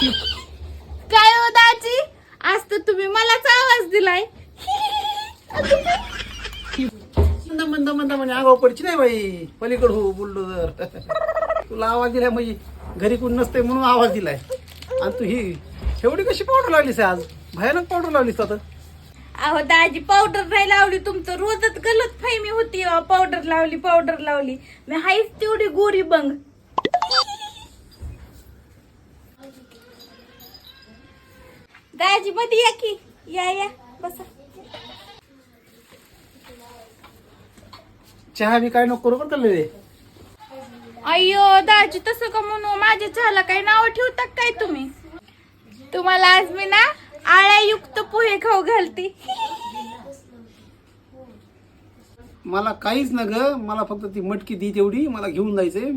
काय हो दाजी, आज तर तुम्ही मलाच आवाज दिलाय. मंद मंद मंद म्हणजे आगाव पडची नाही बाई. पलीकड हो बोललो जर तुला आवाज दिलाय म्हणजे घरी कोण नसते म्हणून आवाज दिलाय. आणि तू ही एवढी कशी पावडर लावलीस आज? भयानक पावडर लावलीस आता. अहो दाजी, पावडर नाही लावली. तुमचं रोजच गलत फायमी होती. पावडर लावली. मी हायच तेवढी गोरी बंग. दाजी मध्ये या की. या बसा. चहा बी काय नको करू बरं का लय. अय्यो दाजी, तसं का म्हणू? माझ्या चहाला काही नाव ठेवता काय तुम्ही? तुम्हाला आज मी ना आळ्यायुक्त पोहे खाऊ घालते. मला काहीच न ग, मला फक्त ती मटकी दी तेवढी. मला घेऊन जायचंय.